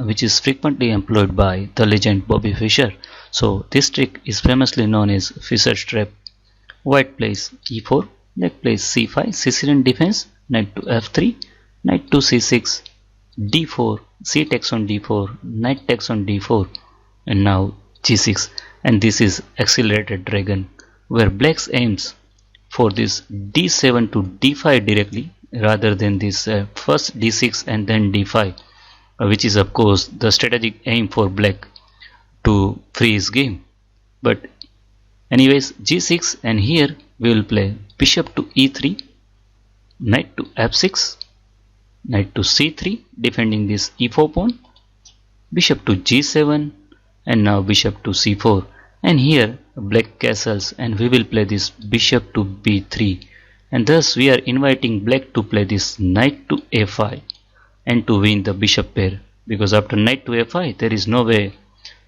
which is frequently employed by the legend Bobby Fischer. So this trick is famously known as Fischer's trap. White plays e4, black plays c5, Sicilian defense, knight to f3, knight to c6, d4, c takes on d4, knight takes on d4, and now g6. And this is accelerated dragon, where black aims for this d7 to d5 directly rather than this first d6 and then d5, which is of course the strategic aim for black to free his game. But anyways, g6, and here we will play bishop to e3, knight to f6, knight to c3 defending this e4 pawn, bishop to g7, and now bishop to c4, and here black castles, and we will play this bishop to b3, and thus we are inviting black to play this knight to a5 and to win the bishop pair, because after knight to a5 there is no way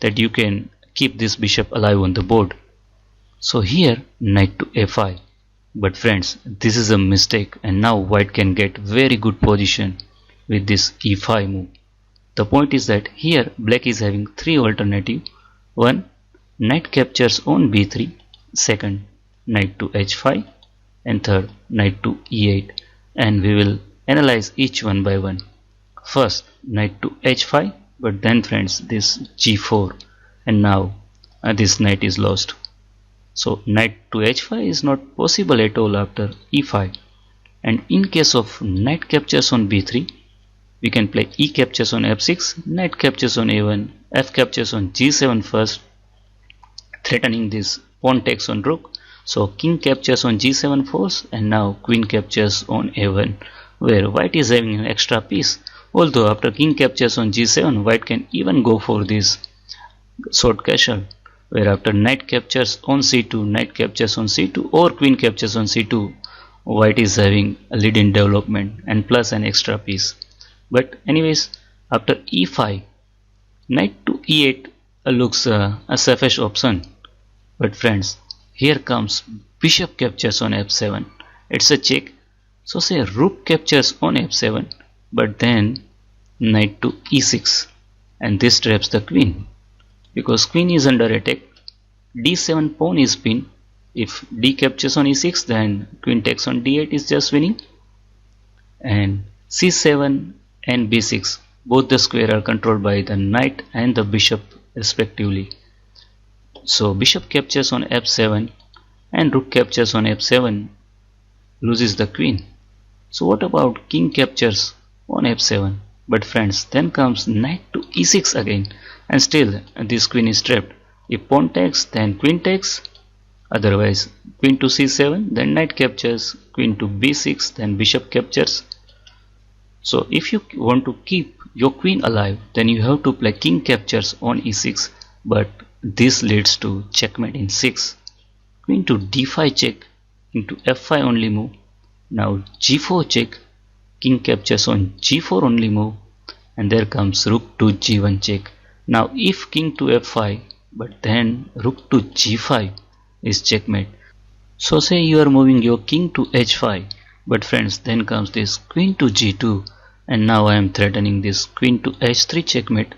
that you can keep this bishop alive on the board. So here knight to a5, but friends, this is a mistake, and now white can get very good position with this e5 move. The point is that here black is having three alternatives. One, knight captures on b3, second, knight to h5, and third, knight to e8, and we will analyze each one by one. First, knight to h5, but then friends, this g4, and now this knight is lost. So knight to h5 is not possible at all after e5, and in case of knight captures on b3, we can play e captures on f6, knight captures on a1, f captures on g7 first, threatening this pawn takes on rook. So king captures on g7 first, and now queen captures on a1, where white is having an extra piece. Although after king captures on g7, white can even go for this sword castle, where after knight captures on c2, knight captures on c2, or queen captures on c2, white is having a lead in development and plus an extra piece. But anyways, after e5, knight to e8 looks a safest option. But friends, here comes bishop captures on f7. It's a check. So say rook captures on f7, but then knight to e6, and this traps the queen, because queen is under attack. d7 pawn is pinned. If d captures on e6, then queen takes on d8 is just winning, and c7 and b6, both the square are controlled by the knight and the bishop respectively. So bishop captures on f7 and rook captures on f7 loses the queen. So what about king captures on f7? But friends, then comes knight to e6 again, and still this queen is trapped. If pawn takes, then queen takes, otherwise queen to c7, then knight captures, queen to b6, then bishop captures. So if you want to keep your queen alive, then you have to play king captures on e6, but this leads to checkmate in 6. Queen to d5 check, into f5 only move. Now g4 check, king captures on g4 only move, and there comes rook to g1 check. Now if king to f5, but then rook to g5 is checkmate. So say you are moving your king to h5, but friends, then comes this queen to g2, and now I am threatening this queen to h3 checkmate,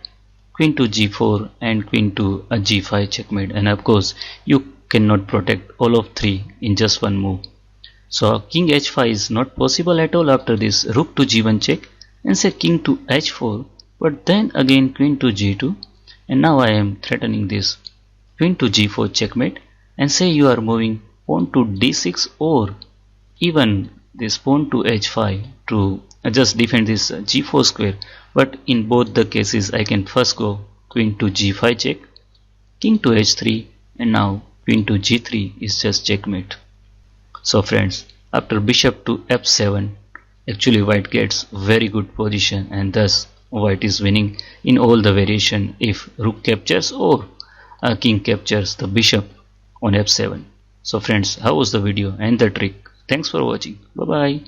queen to g4, and queen to a g5 checkmate. And of course you cannot protect all of three in just one move. So king h5 is not possible at all after this rook to g1 check, and say king to h4, but then again queen to g2, and now I am threatening this queen to g4 checkmate, and say you are moving pawn to d6 or even this pawn to h5 to just defend this g4 square. But in both the cases I can first go queen to g5 check, king to h3, and now queen to g3 is just checkmate. So friends, after bishop to f7, actually white gets very good position, and thus white is winning in all the variation if rook captures or king captures the bishop on f7. So friends, how was the video and the trick? Thanks for watching. Bye bye.